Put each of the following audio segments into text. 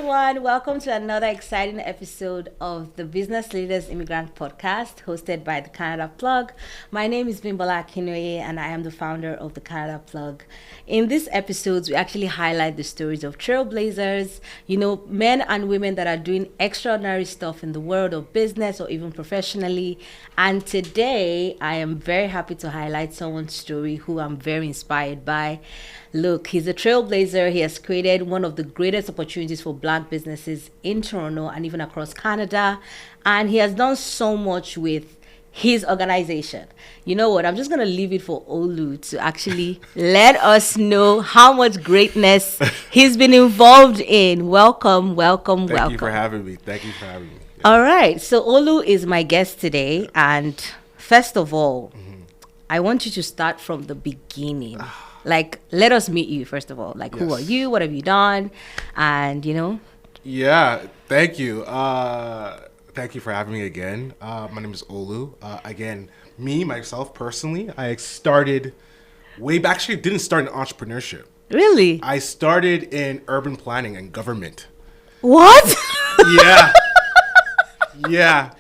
everyone. Welcome to another exciting episode of the Business Leaders Immigrant Podcast, hosted by the Canada Plug. My name is Bimbola Akinoye, and I am the founder of the Canada Plug. In these episodes, we actually highlight the stories of trailblazers, men and women that are doing extraordinary stuff in the world of business or even professionally. And today, I am very happy to highlight someone's story who I'm very inspired by. Look, he's a trailblazer. He has created one of the greatest opportunities for Black businesses in Toronto and even across Canada. And he has done so much with his organization. You know what? I'm just going to leave it for Olu to actually let us know how much greatness he's been involved in. Welcome. Thank you for having me. Yeah. All right. So Olu is my guest today. And first of all, I want you to start from the beginning. Let us meet you, first of all. Who are you? What have you done? And, Yeah, thank you. Thank you for having me again. My name is Olu. Again, myself, personally, I started way back. Actually, didn't start in entrepreneurship. Really? I started in urban planning and government. What? Yeah. Yeah.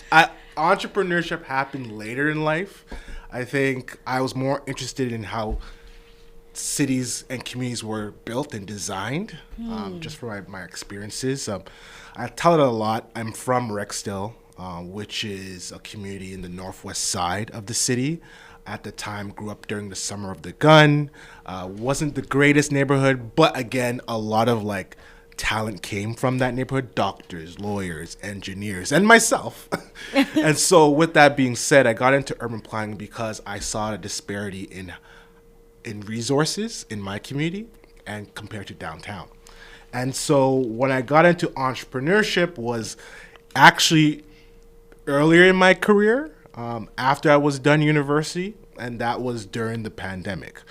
Entrepreneurship happened later in life. I think I was more interested in how cities and communities were built and designed, just for my experiences. I tell it a lot. I'm from Rexdale, which is a community in the northwest side of the city. At the time, grew up during the summer of the gun. Wasn't the greatest neighborhood, but again, a lot of talent came from that neighborhood: doctors, lawyers, engineers, and myself. And so with that being said, I got into urban planning because I saw a disparity in resources in my community and compared to downtown. And so when I got into entrepreneurship was actually earlier in my career, after I was done university, and that was during the pandemic.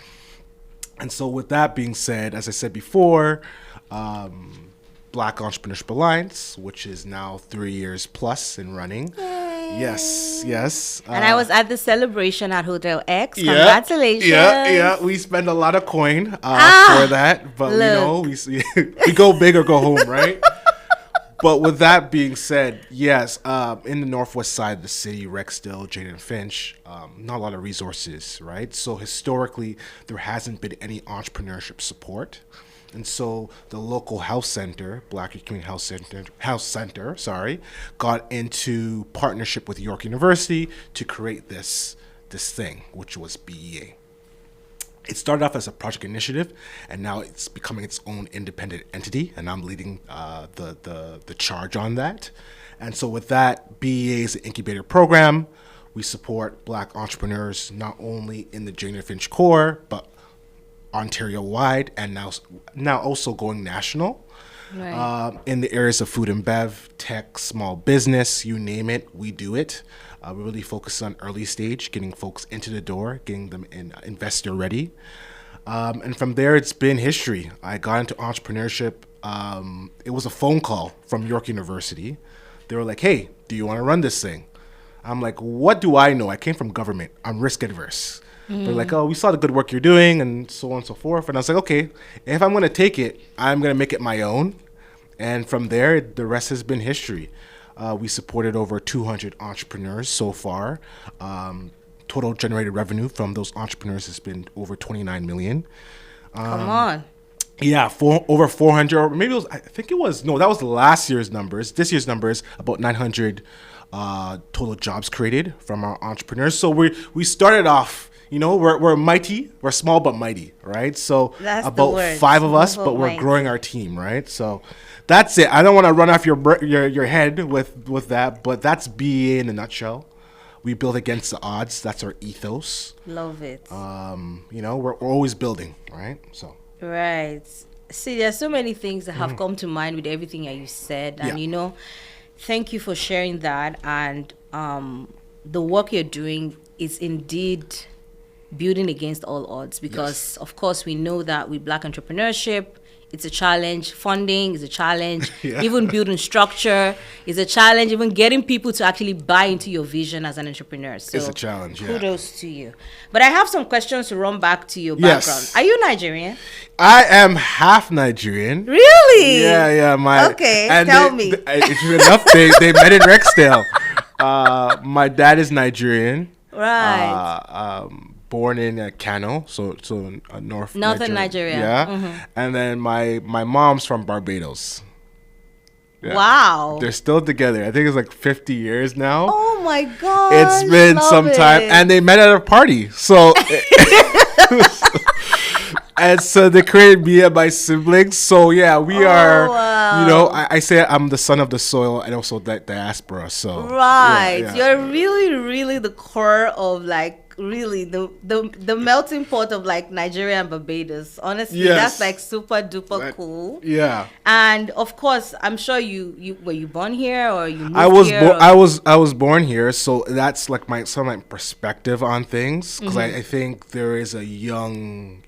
And so with that being said, as I said before, Black Entrepreneurship Alliance, which is now 3 years plus in running. Yay. Yes. And I was at the celebration at Hotel X. Congratulations. Yeah. We spend a lot of coin for that, but we go big or go home, right? But with that being said, yes, in the northwest side of the city, Rexdale, Jane and Finch, not a lot of resources, right? So historically, there hasn't been any entrepreneurship support. And so the local health center, Black Community Health Center, got into partnership with York University to create this thing, which was BEA. It started off as a project initiative, and now it's becoming its own independent entity, and I'm leading the charge on that. And so with that, BEA is an incubator program. We support Black entrepreneurs not only in the Jane and Finch core, but Ontario-wide, and now also going national. Right. In the areas of food and bev, tech, small business, you name it, we do it. We really focus on early stage, getting folks into the door, getting them investor ready. And from there, it's been history. I got into entrepreneurship. It was a phone call from York University. They were like, hey, do you want to run this thing? I'm like, what do I know? I came from government. I'm risk adverse. They're like, oh, we saw the good work you're doing, and so on and so forth. And I was like, okay, if I'm going to take it, I'm going to make it my own. And from there, the rest has been history. We supported over 200 entrepreneurs so far. Total generated revenue from those entrepreneurs has been over 29 million. Come on. Yeah, over 400, or maybe that was last year's numbers. This year's numbers, about 900 total jobs created from our entrepreneurs. So we started off, we're mighty, we're small but mighty, right? So that's about 5 of us, but we're growing our team, right? So that's it. I don't want to run off your head with that, but that's BEA in a nutshell. We build against the odds. That's our ethos. Love it. We're always building, right? So. Right. See, there's so many things that have come to mind with everything that you said, and thank you for sharing that. And the work you're doing is indeed building against all odds, because of course we know that with Black entrepreneurship, it's a challenge. Funding is a challenge. Yeah. Even building structure is a challenge. Even getting people to actually buy into your vision as an entrepreneur. So It's a challenge, yeah. kudos to you. But I have some questions to run back to your background. Yes. Are you Nigerian? I am half Nigerian. Really? Yeah. Okay, and tell me. Interesting enough, they met in Rexdale. My dad is Nigerian. Right. Born in Kano, so Northern Nigeria. Yeah. Mm-hmm. And then my mom's from Barbados. Yeah. Wow. They're still together. I think it's like 50 years now. Oh my God. It's been some time, and they met at a party. So, and so they created me and my siblings. So yeah, we are. Wow. You know, I say I'm the son of the soil and also the diaspora. So right, yeah. You're really the core of like really the melting pot of like Nigeria and Barbados. Honestly, Yes. that's like super duper cool. Yeah. And of course, I'm sure you were you born here or you moved I was here? I was born here, so that's like some of my perspective on things, because I think there is a young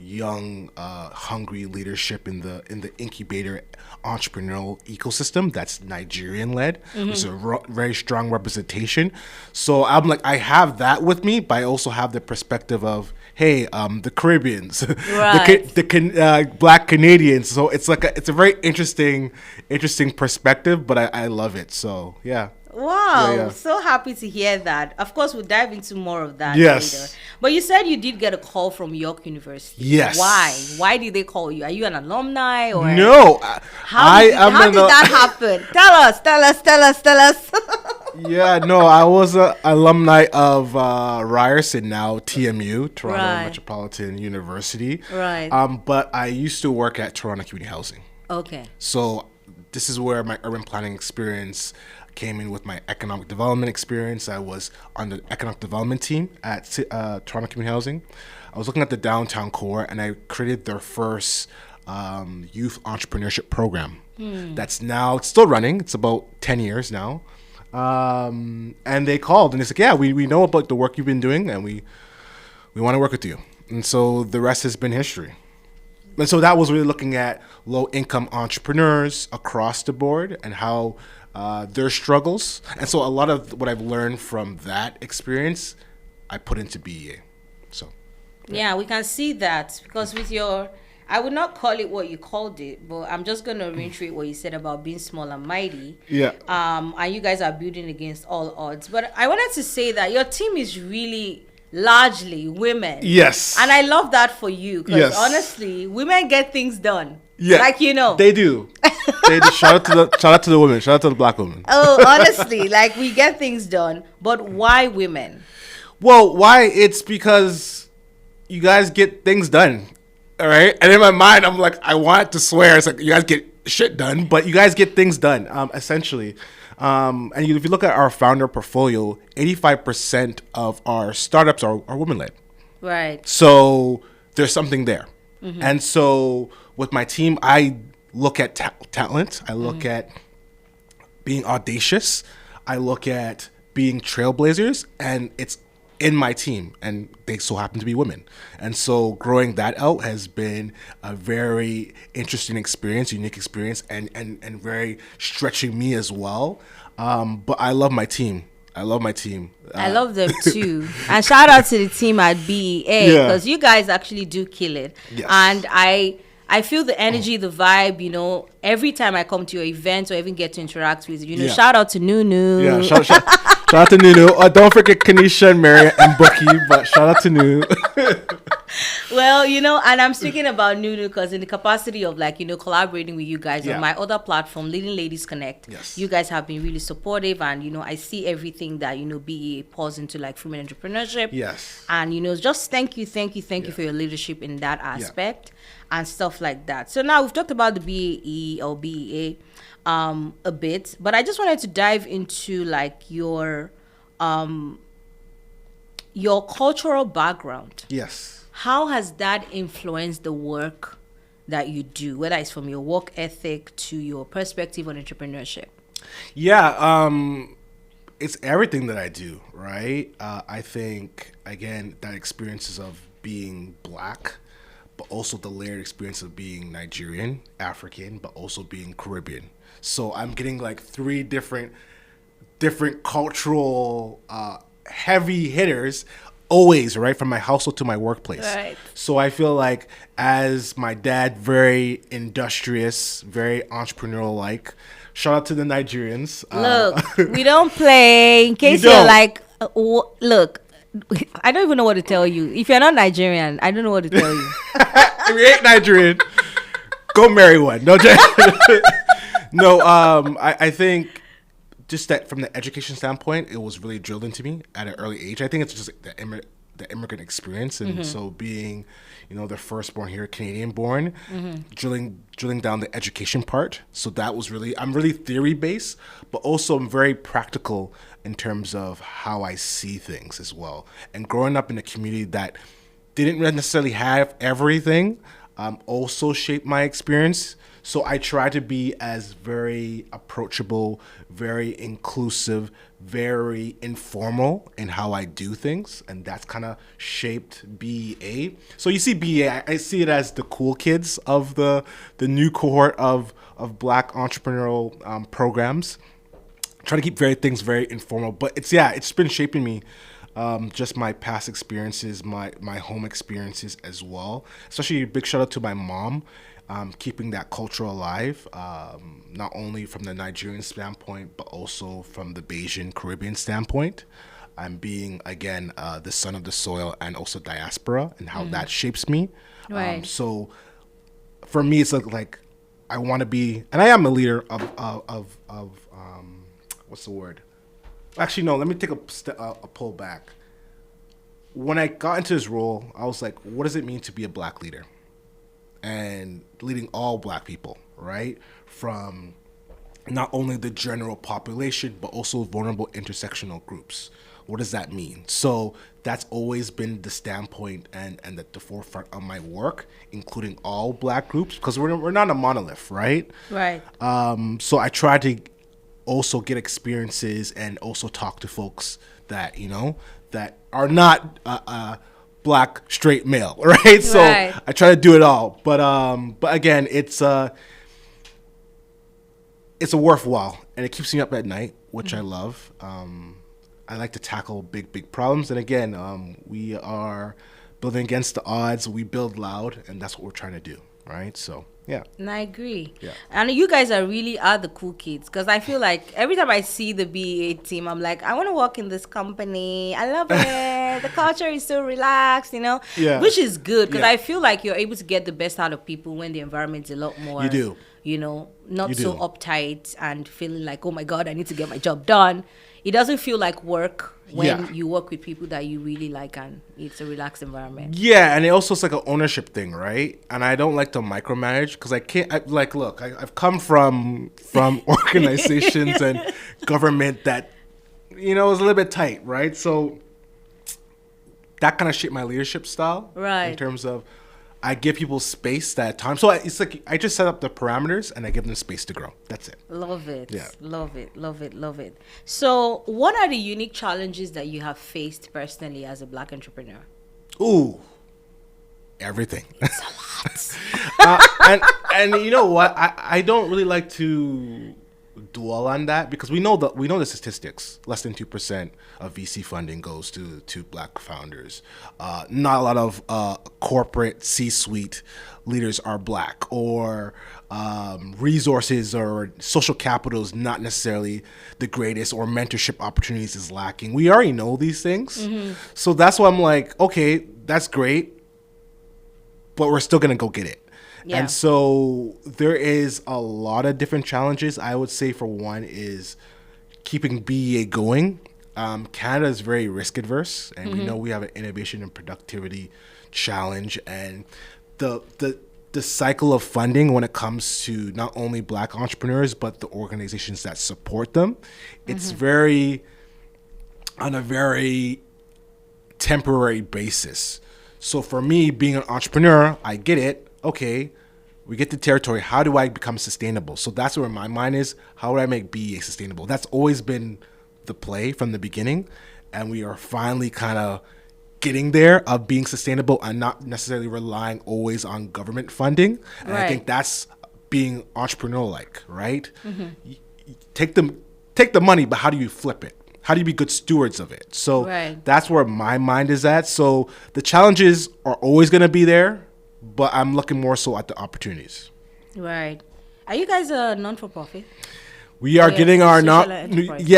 hungry leadership in the incubator entrepreneurial ecosystem that's Nigerian led. There's a very strong representation. So I'm like, I have that with me, but I also have the perspective of, hey, the Caribbeans, Right. the Black Canadians. So it's like it's a very interesting perspective, but I love it. So yeah. Wow, Yeah. so happy to hear that. Of course, we'll dive into more of that Yes. later. But you said you did get a call from York University. Yes. Why? Why did they call you? Are you an alumni or No, How did that happen? Tell us. Yeah, no, I was an alumni of Ryerson, now TMU, Toronto Right. Metropolitan University. Right. But I used to work at Toronto Community Housing. Okay. So this is where my urban planning experience came in with my economic development experience. I was on the economic development team at Toronto Community Housing. I was looking at the downtown core, and I created their first youth entrepreneurship program. That's now, it's still running. It's about 10 years now. And they called and they said, yeah, we know about the work you've been doing, and we want to work with you. And so the rest has been history. And so that was really looking at low-income entrepreneurs across the board and how their struggles. And so a lot of what I've learned from that experience, I put into BEA. So Yeah, we can see that because with your, I would not call it what you called it, but I'm just going to reiterate what you said about being small and mighty. yeah, And you guys are building against all odds. But I wanted to say that your team is really largely women. yes, And I love that for you because Yes. honestly, women get things done. yeah, Like, you know. they do. They do. Shout out to the women. Shout out to the Black women. Oh, honestly, like we get things done. But why women? Well, why? It's because you guys get things done. All right. And in my mind, I'm like, I want to swear. It's like, you guys get shit done, but you guys get things done, essentially. And if you look at our founder portfolio, 85% of our startups are women-led. Right. So there's something there. And so with my team, I look at talent. I look at being audacious. I look at being trailblazers, and it's in my team, and they so happen to be women. And so growing that out has been a very interesting experience, unique experience, and very stretching me as well. But I love my team. I love my team. I love them too. And shout out to the team at BEA because you guys actually do kill it. Yes. And I feel the energy, the vibe, you know, every time I come to your events or even get to interact with you. You know, Yeah. shout out to Nunu. Yeah, shout out to Nunu. Don't forget Kanisha and Mary and Bookie, but shout out to Nunu. Well, you know, and I'm speaking about Nunu because in the capacity of like, you know, collaborating with you guys Yeah. on my other platform, Leadingladiesconnect, Yes. you guys have been really supportive and, you know, I see everything that, you know, BEA pours into like female entrepreneurship. Yes. And, you know, just thank you for your leadership in that aspect and stuff like that. So now we've talked about the BAE or BEA a bit, but I just wanted to dive into like your cultural background. Yes. How has that influenced the work that you do, whether it's from your work ethic to your perspective on entrepreneurship? Yeah, it's everything that I do, right? I think, again, that experiences of being Black, but also the layered experience of being Nigerian, African, but also being Caribbean. So I'm getting like three different cultural heavy hitters always, right, from my household to my workplace. Right. So I feel like, as my dad, very industrious, very entrepreneurial like. Shout out to the Nigerians. Look, we don't play. In case you're like, look, I don't even know what to tell you. If you're not Nigerian, I don't know what to tell you. If you ain't Nigerian, go marry one. No, no. I think just that from the education standpoint, it was really drilled into me at an early age. I think it's just the immigrant experience, and so being, the firstborn here, Canadian born, drilling down the education part. So that was I'm really theory based, but also I'm very practical in terms of how I see things as well. And growing up in a community that didn't necessarily have everything, also shaped my experience. So I try to be as very approachable, very inclusive, very informal in how I do things. And that's kind of shaped BEA. So you see BEA, I see it as the cool kids of the new cohort of Black entrepreneurial programs. Try to keep things very informal. But it's been shaping me. Just my past experiences, my home experiences as well. Especially a big shout out to my mom. Keeping that culture alive, not only from the Nigerian standpoint, but also from the Bayesian Caribbean standpoint. I'm being, again, the son of the soil and also diaspora, and how that shapes me. Right. So for me, it's like I want to be, and I am a leader of what's the word? Actually, no, let me take a pull back. When I got into this role, I was like, what does it mean to be a Black leader? And leading all Black people, right? From not only the general population, but also vulnerable intersectional groups. What does that mean? So that's always been the standpoint and at the forefront of my work, including all Black groups, because we're not a monolith, right? Right. So I try to also get experiences and also talk to folks that, that are not Black straight male, right? So I try to do it all, but again, it's a worthwhile, and it keeps me up at night, which I love. I like to tackle big problems, and again, we are building against the odds. We build loud, and that's what we're trying to do, right? So yeah. And I agree. Yeah. And you guys are the cool kids, because I feel like every time I see the BEA team, I'm like, I want to work in this company. I love it. The culture is so relaxed, Yeah. Which is good, because I feel like you're able to get the best out of people when the environment's a lot more. You do. Not so uptight and feeling like, oh my God, I need to get my job done. It doesn't feel like work when you work with people that you really like, and it's a relaxed environment. Yeah, and it also is like an ownership thing, right? And I don't like to micromanage, because I can't. I've come from organizations and government that is a little bit tight, right? So that kind of shaped my leadership style, right? In terms of, I give people space that time. So it's like I just set up the parameters and I give them space to grow. That's it. Love it. Yeah. Love it. So what are the unique challenges that you have faced personally as a Black entrepreneur? Ooh, everything. It's a lot. And you know what? I don't really like to dwell on that, because we know the statistics. Less than 2% of VC funding goes to Black founders. Not a lot of corporate C-suite leaders are Black, or resources or social capital is not necessarily the greatest, or mentorship opportunities is lacking. We already know these things. So that's why I'm like, okay, that's great, but we're still gonna go get it. Yeah. And so there is a lot of different challenges. I would say, for one, is keeping BEA going. Canada is very risk adverse, and we know we have an innovation and productivity challenge, and the cycle of funding when it comes to not only Black entrepreneurs but the organizations that support them, it's very on a very temporary basis. So for me, being an entrepreneur, I get it. Okay, we get the territory. How do I become sustainable? So that's where my mind is. How do I make BEA sustainable? That's always been the play from the beginning. And we are finally kind of getting there, of being sustainable and not necessarily relying always on government funding. And I think that's being entrepreneurial-like, right? Take the money, but how do you flip it? How do you be good stewards of it? So that's where my mind is at. So the challenges are always going to be there, but I'm looking more so at the opportunities. Right. Are you guys a non-for-profit? We are getting our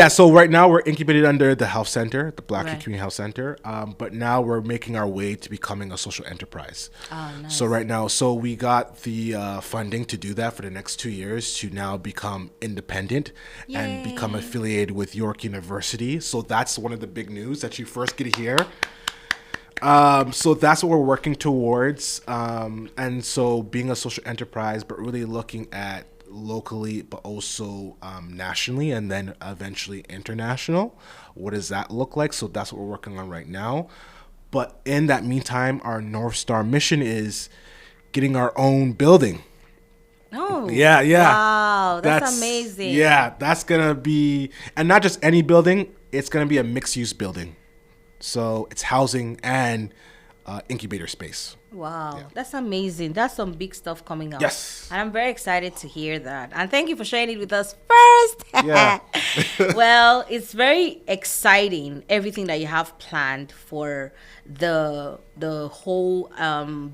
so right now we're incubated under the health center, the Black Community Health Center. But now we're making our way to becoming a social enterprise. Oh, nice. So right now, we got the funding to do that for the next 2 years to now become independent and become affiliated with York University. So that's one of the big news that you first get to hear. So that's what we're working towards. And so being a social enterprise, but really looking at locally, but also nationally, and then eventually international. What does that look like? So that's what we're working on right now. But in that meantime, our North Star mission is getting our own building. Oh, yeah. Wow, that's amazing. Yeah, that's going to be, and not just any building, it's going to be a mixed-use building. So it's housing and incubator space. Wow, that's amazing. That's some big stuff coming up. Yes. And I'm very excited to hear that. And thank you for sharing it with us first. Yeah. Well, it's very exciting, everything that you have planned for the whole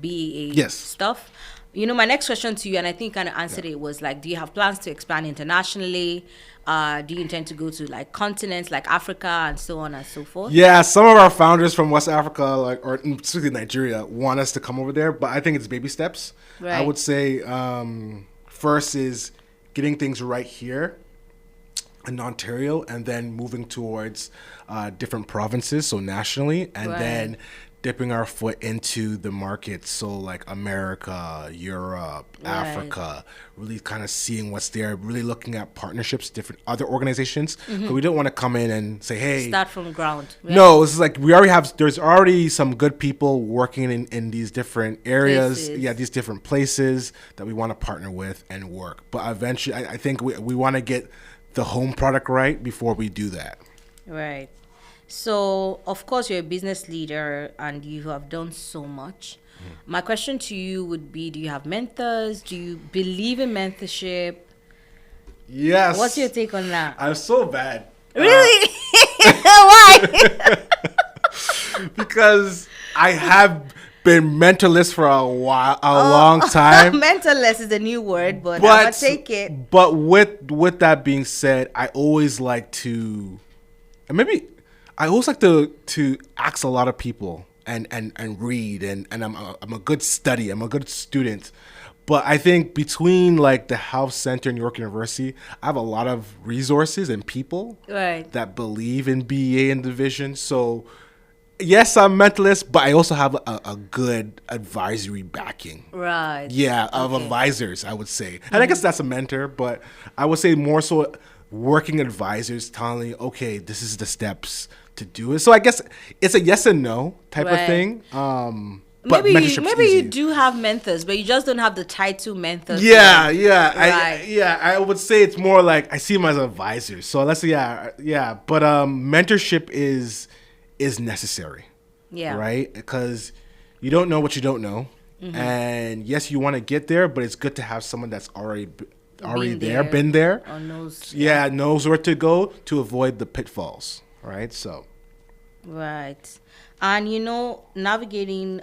BEA stuff. You know, my next question to you, and I think kind of answered it, was like, do you have plans to expand internationally? Do you intend to go to like continents like Africa and so on and so forth? Yeah, some of our founders from West Africa, or specifically Nigeria, want us to come over there, but I think it's baby steps. Right. I would say first is getting things right here in Ontario, and then moving towards different provinces, so nationally, and then dipping our foot into the markets, so like America, Europe, Africa, really kind of seeing what's there, really looking at partnerships, different other organizations. But we don't want to come in and say, hey, start from ground. No, it's like there's already some good people working in these different areas, these different places that we want to partner with and work. But eventually, I think we want to get the home product right before we do that. Right. So, of course, you're a business leader and you have done so much. My question to you would be, do you have mentors? Do you believe in mentorship? Yes. What's your take on that? I'm so bad. Really? Why? Because I have been mentorless for a long time. Mentorless is a new word, but I'm going to take it. But with that being said, I always like to, and maybe I always like to ask a lot of people and read, and I'm a good study. I'm a good student. But I think between like the Health Center and York University, I have a lot of resources and people that believe in BEA and division. So yes, I'm mentalist, but I also have a good advisory backing. Right. Yeah, of advisors, I would say. And I guess that's a mentor, but I would say more so working advisors telling you, okay, this is the steps to do it. So I guess it's a yes and no type of thing. But maybe you do have mentors, but you just don't have the title mentor. I would say it's more like I see them as advisors. So let's say but mentorship is necessary. Yeah. Right? Because you don't know what you don't know. And yes, you want to get there, but it's good to have someone that's already been there. Or knows. Yeah, knows where to go to avoid the pitfalls. Right? So. Right. And you know, navigating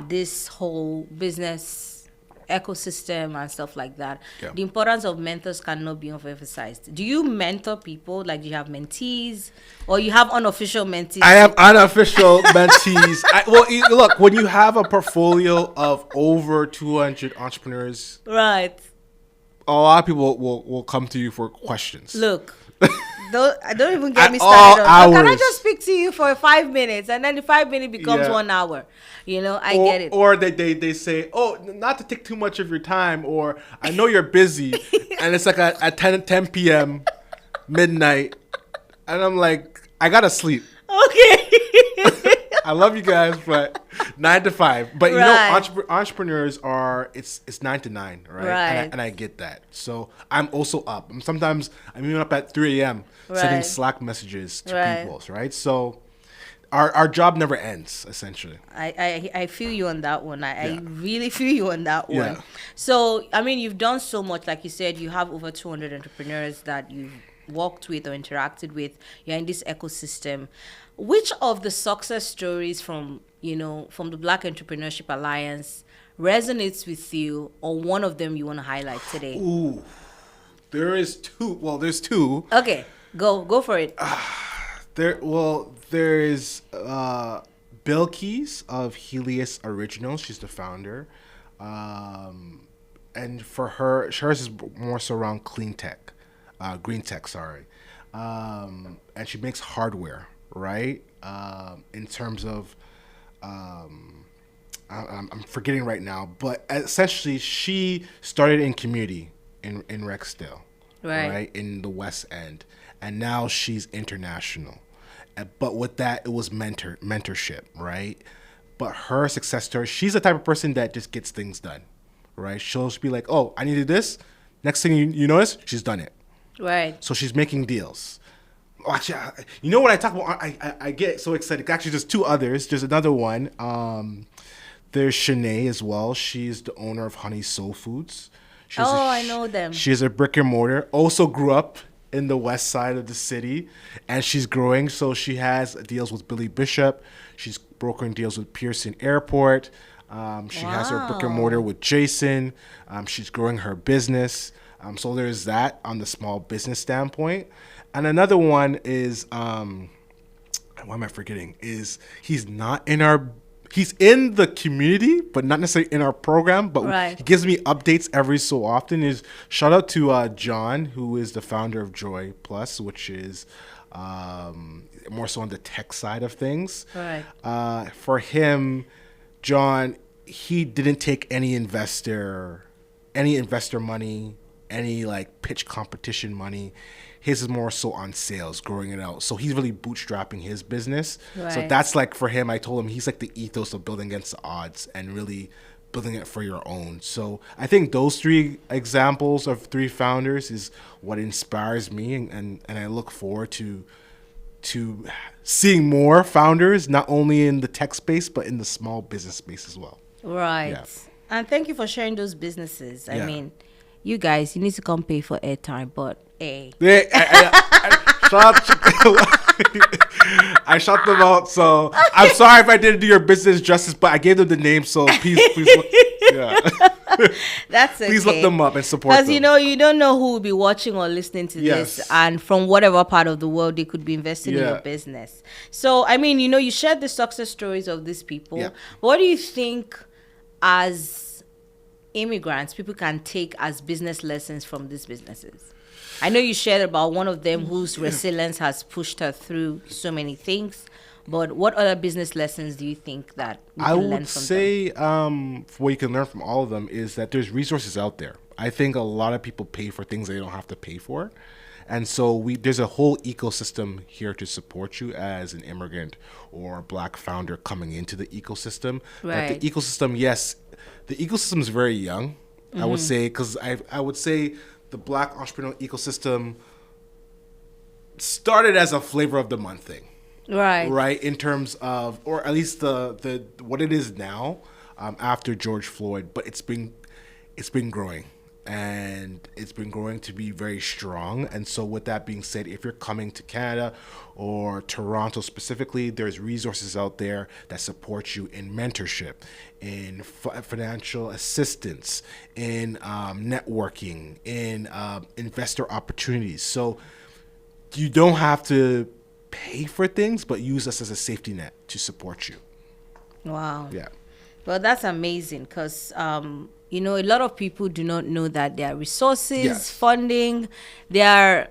this whole business ecosystem and stuff like that, the importance of mentors cannot be overemphasized. Do you mentor people? Like, do you have mentees, or you have unofficial mentees? I have unofficial mentees. Look, when you have a portfolio of over 200 entrepreneurs, right, a lot of people will come to you for questions. Look. Don't even get me started. Can I just speak to you for 5 minutes, and then the 5 minutes becomes 1 hour? You know, I get it. Or they say, oh, not to take too much of your time, or I know you're busy, and it's like at 10 p.m. midnight, and I'm like, I gotta sleep. Okay. I love you guys, but 9 to 5. But you know, entrepreneurs are it's 9 to 9, right? And I get that. So I'm also up. Sometimes I'm even up at 3 a.m. sending Slack messages to people, right? So our job never ends, essentially. I feel you on that one. I really feel you on that one. Yeah. So, I mean, you've done so much. Like you said, you have over 200 entrepreneurs that you've worked with or interacted with. You're in this ecosystem. Which of the success stories from the Black Entrepreneurship Alliance resonates with you, or one of them you want to highlight today? Ooh, there's two. Okay, go for it. There is Bill Keys of Helios Originals. She's the founder, and for hers is more so around green tech, sorry, and she makes hardware, right? In terms of, I'm forgetting right now, but essentially she started in community in Rexdale, right, in the West End, and now she's international. But with that, it was mentorship, right? But her success story, she's the type of person that just gets things done, right? She'll just be like, oh, I needed this. Next thing you notice, she's done it. Right. So she's making deals. Oh, actually, you know what I talk about? I get so excited. Actually, there's two others. There's another one. There's Shanae as well. She's the owner of Honey Soul Foods. I know them. She's a brick and mortar. Also grew up in the west side of the city, and she's growing. So she has deals with Billy Bishop. She's brokering deals with Pearson Airport. She has her brick and mortar with Jason. She's growing her business. So there's that on the small business standpoint. And another one is, why am I forgetting? Is he's in the community, but not necessarily in our program. But he gives me updates every so often. Is shout out to John, who is the founder of Joy Plus, which is more so on the tech side of things. Right. For him, John, he didn't take any investor money, any like pitch competition money. His is more so on sales, growing it out. So he's really bootstrapping his business. Right. So that's like for him, I told him he's like the ethos of building against the odds and really building it for your own. So I think those three examples of three founders is what inspires me. And I look forward to seeing more founders, not only in the tech space, but in the small business space as well. Right. Yeah. And thank you for sharing those businesses. I mean, you guys, you need to come pay for airtime, but hey. I shot them out, so I'm sorry if I didn't do your business justice, but I gave them the name, so please look, That's okay. Please look them up and support them. Because you don't know who will be watching or listening to this, and from whatever part of the world they could be investing in your business. So, I mean, you shared the success stories of these people. Yeah. What do you think as immigrants people can take as business lessons from these businesses? I know you shared about one of them whose resilience has pushed her through so many things, but what other business lessons do you think that we can learn from them? I would say what you can learn from all of them is that there's resources out there. I think a lot of people pay for things they don't have to pay for. And so there's a whole ecosystem here to support you as an immigrant or a Black founder coming into the ecosystem. Right. But the ecosystem, yes, the ecosystem is very young, I would say, because I would say the Black entrepreneurial ecosystem started as a flavor of the month thing. Right. In terms of, or at least the what it is now, after George Floyd, but it's been growing. And it's been growing to be very strong. And so with that being said, if you're coming to Canada or Toronto specifically, there's resources out there that support you in mentorship, in financial assistance, in networking, in investor opportunities. So you don't have to pay for things, but use us as a safety net to support you. Wow. Yeah. Well, that's amazing because, a lot of people do not know that there are resources, funding, there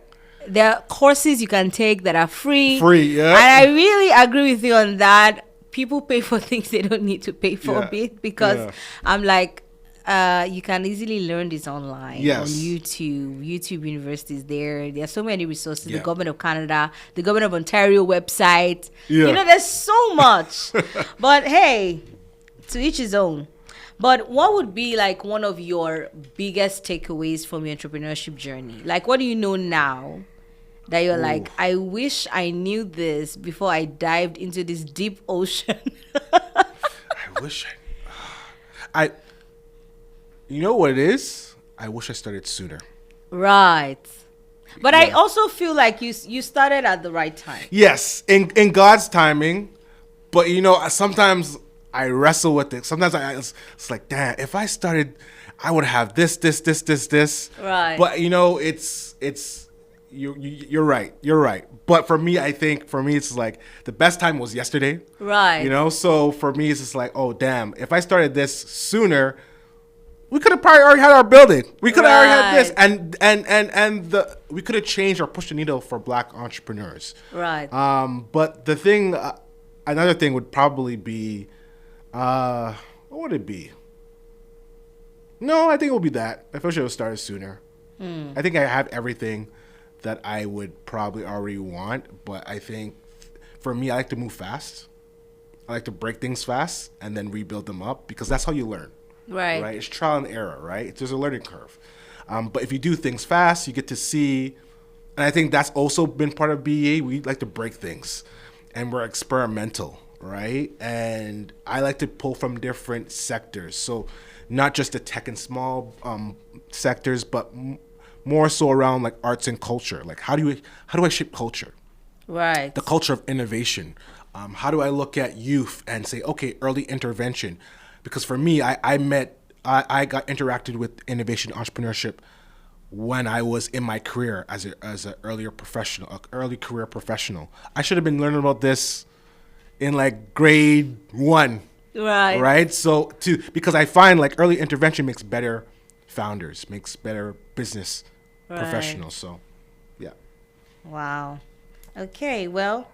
are courses you can take that are free. Yeah. And I really agree with you on that. People pay for things they don't need to pay for because I'm like, you can easily learn this online on YouTube. YouTube University is there. There are so many resources. The Government of Canada, the Government of Ontario website. There's so much. But hey, to each his own. But what would be like one of your biggest takeaways from your entrepreneurship journey? Like, what do you know now that you're Ooh. like, I wish I knew this before I dived into this deep ocean? I wish I you know what it is? I wish I started sooner. Right. But Yeah. I also feel like you started at the right time. Yes, in God's timing, but sometimes I wrestle with it. Sometimes it's like, damn, if I started, I would have this. Right. But you're right. You're right. But for me, it's like the best time was yesterday. Right. So for me, it's just like, oh damn, if I started this sooner, we could have probably already had our building. We could have already had this, and we could have changed or pushed the needle for Black entrepreneurs. Right. But the thing, another thing would probably be, what would it be? No, I think it would be that. I wish it would have started sooner. I think I have everything that I would probably already want, but I think for me, I like to move fast. I like to break things fast and then rebuild them up because that's how you learn. Right. It's trial and error, right? There's a learning curve. But if you do things fast, you get to see, and I think that's also been part of BEA. We like to break things, and we're experimental, right? And I like to pull from different sectors. So not just the tech and small sectors, but more so around like arts and culture. Like how do I shape culture? Right. The culture of innovation. How do I look at youth and say, okay, early intervention? Because for me, I got interacted with innovation entrepreneurship when I was in my career as an early career professional. I should have been learning about this in like grade 1. Right. Right. So because I find like early intervention makes better founders, makes better business professionals. So, yeah. Wow. Okay. Well,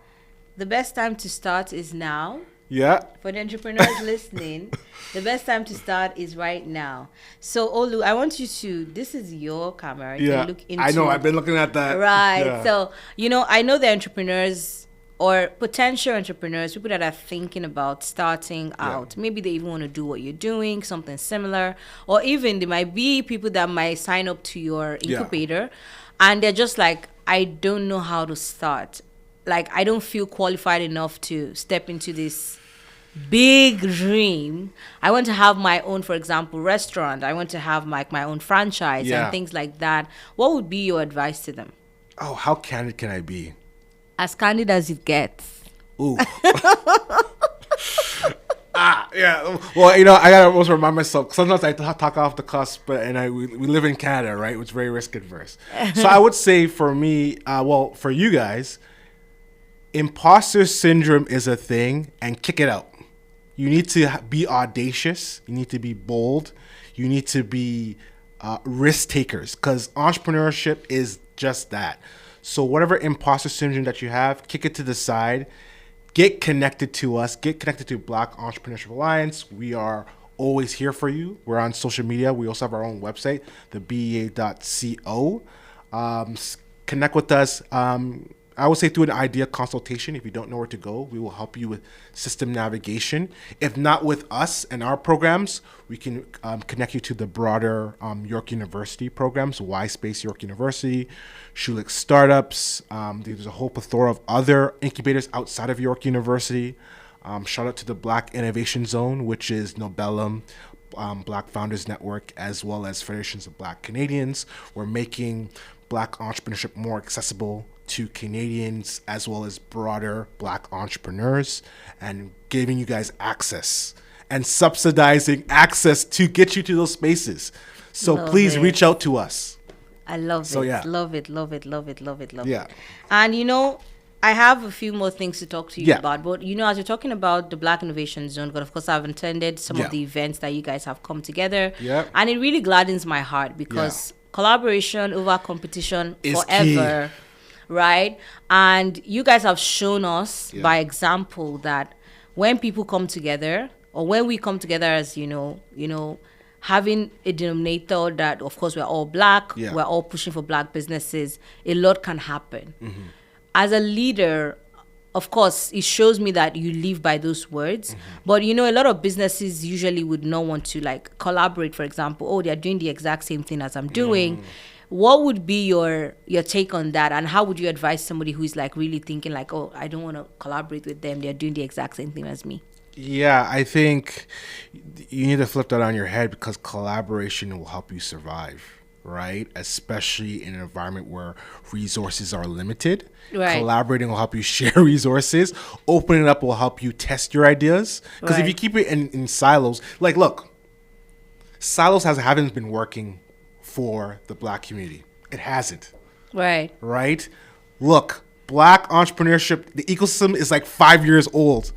the best time to start is now. Yeah. For the entrepreneurs listening, the best time to start is right now. So, Olu, I want you to, this is your camera. Yeah. Look into, I know. I've been looking at that. Right. Yeah. So, I know the entrepreneurs or potential entrepreneurs, people that are thinking about starting out. Maybe they even want to do what you're doing, something similar. Or even there might be people that might sign up to your incubator and they're just like, I don't know how to start. Like, I don't feel qualified enough to step into this big dream. I want to have my own, for example, restaurant. I want to have my own franchise and things like that. What would be your advice to them? Oh, how candid can I be? As candid as it gets. Ooh. Yeah. Well, I gotta also remind myself. Sometimes I talk off the cusp, and we live in Canada, right? Which is very risk adverse. So I would say for me, for you guys, imposter syndrome is a thing, and kick it out. You need to be audacious. You need to be bold. You need to be risk takers, because entrepreneurship is just that. So whatever imposter syndrome that you have, kick it to the side. Get connected to us. Get connected to Black Entrepreneurship Alliance. We are always here for you. We're on social media. We also have our own website, thebea.co. Connect with us. I would say through an idea consultation. If you don't know where to go, we will help you with system navigation. If not with us and our programs, we can connect you to the broader York University programs, Y Space York University, Schulich Startups. There's a whole plethora of other incubators outside of York University. Shout out to the Black Innovation Zone, which is Nobellum, Black Founders Network, as well as Federations of Black Canadians. We're making Black entrepreneurship more accessible to Canadians as well as broader Black entrepreneurs, and giving you guys access and subsidizing access to get you to those spaces. So please reach out to us. I love it. Yeah. Love it. Yeah. And I have a few more things to talk to you about. But as you're talking about the Black Innovation Zone, but of course I've attended some of the events that you guys have come together. Yeah. And it really gladdens my heart because collaboration over competition is forever. Key. Right? And you guys have shown us by example that when people come together, or when we come together as, having a denominator that, of course, we're all Black, we're all pushing for Black businesses, a lot can happen. Mm-hmm. As a leader, of course, it shows me that you live by those words. Mm-hmm. But, a lot of businesses usually would not want to, collaborate, for example. Oh, they're doing the exact same thing as I'm doing. What would be your take on that, and how would you advise somebody who is like really thinking like, oh, I don't want to collaborate with them, they're doing the exact same thing as me? Yeah, I think you need to flip that on your head, because collaboration will help you survive, right? Especially in an environment where resources are limited. Right. Collaborating will help you share resources. Opening up will help you test your ideas. Because if Right. you keep it in silos, like, look, silos haven't been working for the Black community. It hasn't, Right. right? Look, Black entrepreneurship, the ecosystem is like 5 years old.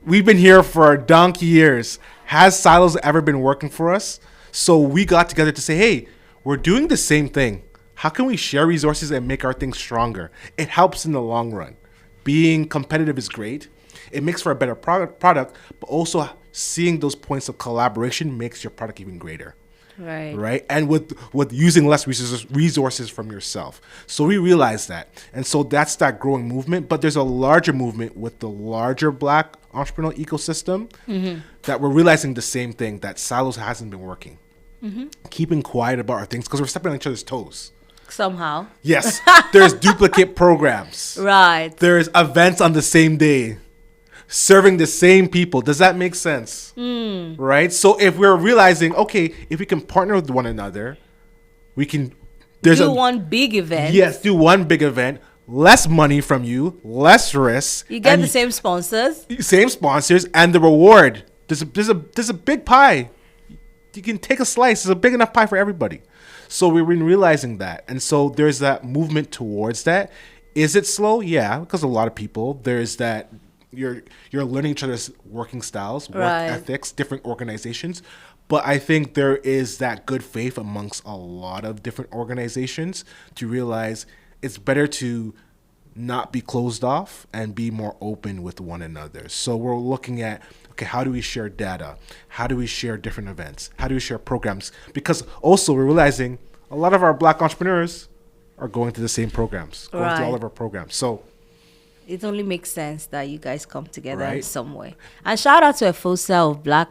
We've been here for a donkey years. Has silos ever been working for us? So we got together to say, hey, we're doing the same thing. How can we share resources and make our things stronger? It helps in the long run. Being competitive is great. It makes for a better product, but also seeing those points of collaboration makes your product even greater. Right. Right. And with using less resources from yourself. So we realized that. And so that's that growing movement. But there's a larger movement with the larger Black entrepreneurial ecosystem that we're realizing the same thing, that silos hasn't been working. Keeping quiet about our things because we're stepping on each other's toes. Somehow. Yes. There's duplicate programs. Right. There's events on the same day, serving the same people. Does that make sense? Right? So if we're realizing, okay, if we can partner with one another, we can Do one big event. Yes, do one big event, less money from you, less risk. You get and the same sponsors. same sponsors, and the reward. There's a big pie. You can take a slice. There's a big enough pie for everybody. So we've been realizing that. And so there's that movement towards that. Is it slow? Yeah, because a lot of people, there's that you're learning each other's working styles, work Right. ethics, different organizations. But I think there is that good faith amongst a lot of different organizations to realize it's better to not be closed off and be more open with one another. So we're looking at, okay, how do we share data? How do we share different events? How do we share programs? Because also we're realizing a lot of our Black entrepreneurs are going to the same programs, going to all Right. of our programs. So It only makes sense that you guys come together in Right. some way. And shout out to Efosa of Black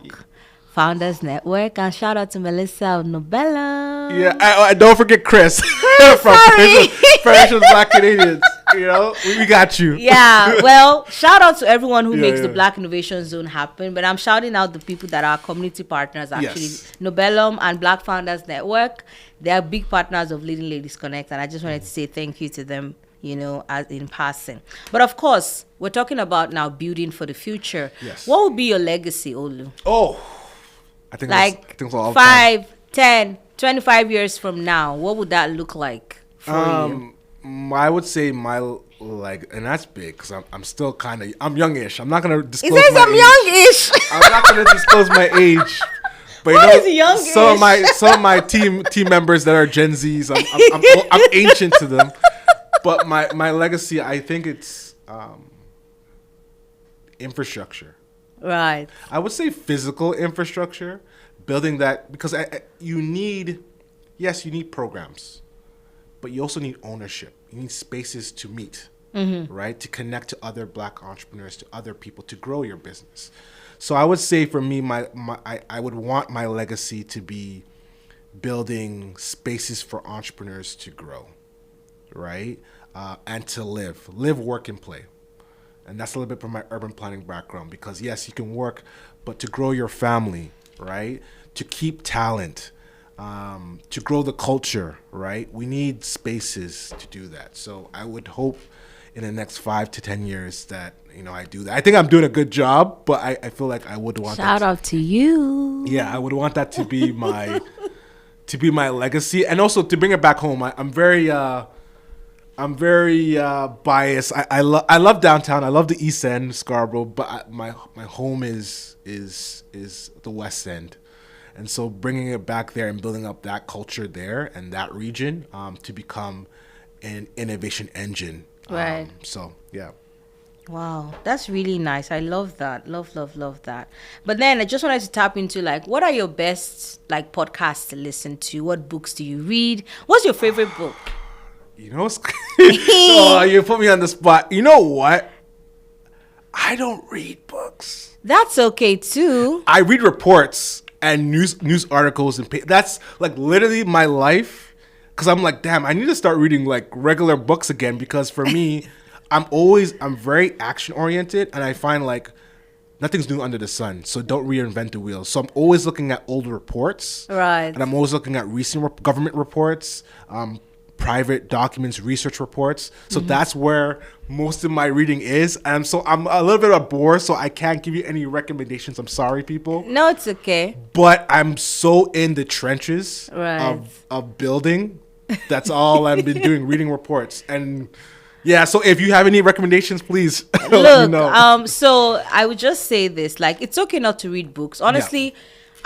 Founders Network, and shout out to Melissa of Nobella. yeah, I don't forget Chris from sorry. Federation of Black Canadians. You know, we got you. Yeah, well, shout out to everyone who Yeah, makes the yeah. Black Innovation Zone happen. But I'm shouting out the people that are community partners, actually. Yes. Nobellum and Black Founders Network, they are big partners of Leadingladiesconnect. And I just wanted to say thank you to them, you know, as in passing. But of course, we're talking about now building for the future. Yes. What would be your legacy, Olu? Oh, I think Like that's all the time. 5, 10, 25 years from now, what would that look like for you? I would say and that's big because I'm still I'm youngish. I'm not gonna disclose Is there my some age. youngish? I'm not gonna disclose my age. But What is youngish? some of my team members that are Gen Zs, I'm ancient to them. But my legacy, I think it's infrastructure. Right. I would say physical infrastructure, building that, because you need programs, but you also need ownership. You need spaces to meet, right? To connect to other Black entrepreneurs, to other people, to grow your business. So I would say for me, I would want my legacy to be building spaces for entrepreneurs to grow, right? And to live, work, and play. And that's a little bit from my urban planning background, because yes, you can work, but to grow your family, right? To keep talent, to grow the culture, right? We need spaces to do that. So I would hope in the next 5 to 10 years that, I do that. I think I'm doing a good job, but I feel like I would want Shout out to you. Yeah, I would want that to be my legacy, and also to bring it back home. I'm very biased. I love downtown. I love the East End, Scarborough, but my home is the West End, and so bringing it back there and building up that culture there and that region to become an innovation engine. Right. So yeah. Wow, that's really nice. I love that. Love that. But then I just wanted to tap into, like, what are your best, like, podcasts to listen to? What books do you read? What's your favorite book? Oh, you put me on the spot. You know what? I don't read books. That's okay too. I read reports and news articles, and that's like literally my life. because I'm like, damn, I need to start reading like regular books again, because for me, I'm very action oriented, and I find like nothing's new under the sun. So don't reinvent the wheel. So I'm always looking at old reports, Right. and I'm always looking at recent government reports, private documents, research reports. So that's where most of my reading is. And so I'm a little bit of a bore, so I can't give you any recommendations. I'm sorry, people. No, it's okay. But I'm so in the trenches Right. of building. That's all I've been doing, reading reports. And yeah, so if you have any recommendations, please let me Look, know. so I would just say this, like, it's okay not to read books. Honestly,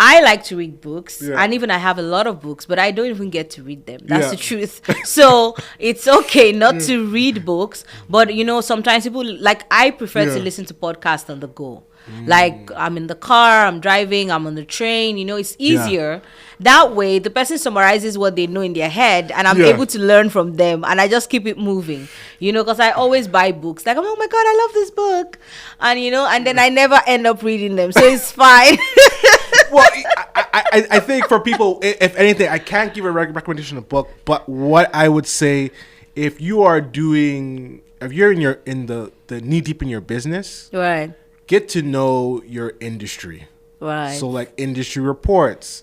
I like to read books, Yeah. and even I have a lot of books, but I don't even get to read them. That's Yeah. the truth. So it's okay not to read books, but sometimes people, like, I prefer to Yeah. listen to podcasts on the go. Like, I'm in the car, I'm driving, I'm on the train, it's easier. That way, the person summarizes what they know in their head, and I'm Yeah. able to learn from them, and I just keep it moving, because I always buy books. Like, oh my God, I love this book. And, and then I never end up reading them, so it's fine. Well, I think for people, if anything, I can't give a recommendation of book, but what I would say, if you're in the knee deep in your business, Right. get to know your industry. Right. So like industry reports,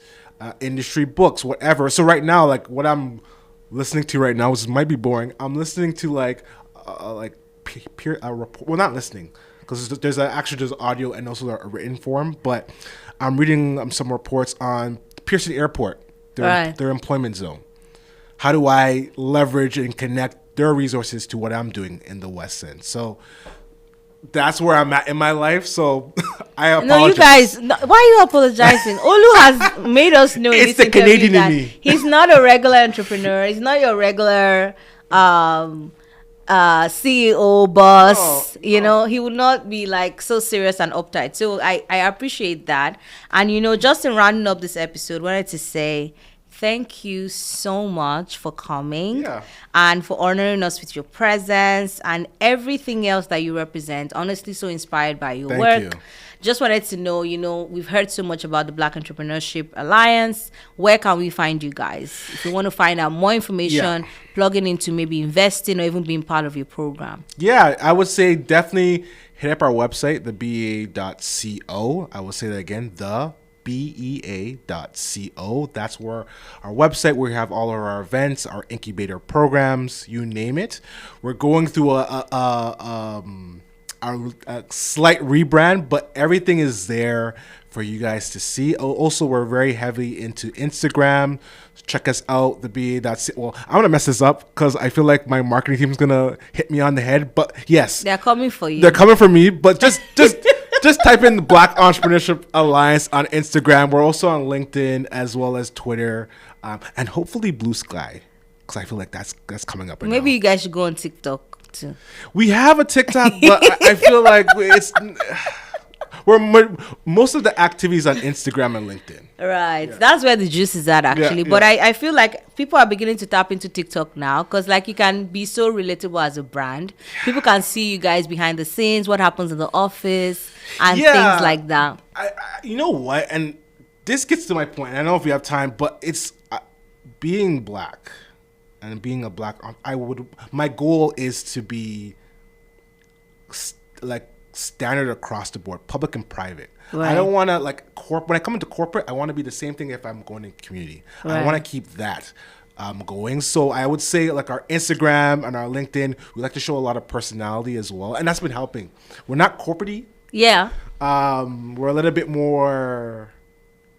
industry books, whatever. So right now, like what I'm listening to right now, which might be boring, I'm listening to like peer report. Well, not listening, because there's audio and also a written form. But I'm reading some reports on Pearson Airport, their employment zone. How do I leverage and connect their resources to what I'm doing in the West End? So that's where I'm at in my life. So I apologize. No, you guys, why are you apologizing? Olu has made us know in It's this the Canadian interview that in me. he's not a regular entrepreneur. He's not your regular CEO boss. No. He would not be like so serious and uptight. So I appreciate that. And just in rounding up this episode, wanted to say thank you so much for coming and for honoring us with your presence and everything else that you represent. Honestly, so inspired by your work. Thank you. Just wanted to know, we've heard so much about the Black Entrepreneurship Alliance. Where can we find you guys? If you want to find out more information, plugging into maybe investing or even being part of your program. Yeah, I would say definitely hit up our website, thebea.co. I will say that again, thebea.co. That's where our website, where we have all of our events, our incubator programs, you name it. We're going through a slight rebrand, but everything is there for you guys to see. Also, we're very heavy into Instagram. Check us out, thebea.co. Well, I'm gonna mess this up because I feel like my marketing team is gonna hit me on the head. But yes, they're coming for you. They're coming for me. But just type in the Black Entrepreneurship Alliance on Instagram. We're also on LinkedIn as well as Twitter, and hopefully Blue Sky, because I feel like that's coming up. Maybe you guys should go on TikTok too. We have a TikTok, but I feel like most of the activities on Instagram and LinkedIn. Right. Yeah. That's where the juice is at, actually. Yeah, but I feel like people are beginning to tap into TikTok now because, like, you can be so relatable as a brand. People can see you guys behind the scenes, what happens in the office, and things like that. You know what? And this gets to my point. I don't know if we have time, but it's being Black and being a Black. My goal is to be like standard across the board, public and private. Right. I don't want to when I come into corporate, I want to be the same thing if I'm going to community. Right. I want to keep that going. So I would say like our Instagram and our LinkedIn, we like to show a lot of personality as well. And that's been helping. We're not corporate-y. Yeah. We're a little bit more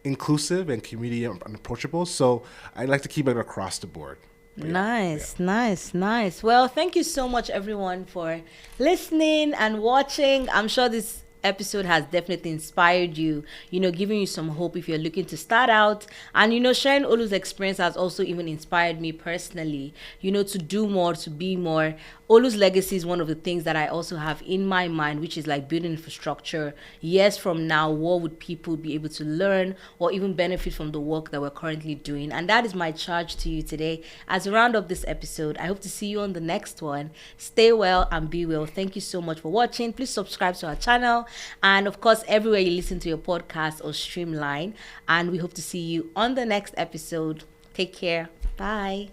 inclusive and community and approachable. So I like to keep it across the board. Nice. Well, thank you so much, everyone, for listening and watching. I'm sure this episode has definitely inspired you, giving you some hope if you're looking to start out. And, sharing Olu's experience has also even inspired me personally, to do more, to be more. Olu's legacy is one of the things that I also have in my mind, which is like building infrastructure. Years from now, what would people be able to learn or even benefit from the work that we're currently doing? And that is my charge to you today. As we round up this episode, I hope to see you on the next one. Stay well and be well. Thank you so much for watching. Please subscribe to our channel. And of course, everywhere you listen to your podcast or streamline. And we hope to see you on the next episode. Take care. Bye.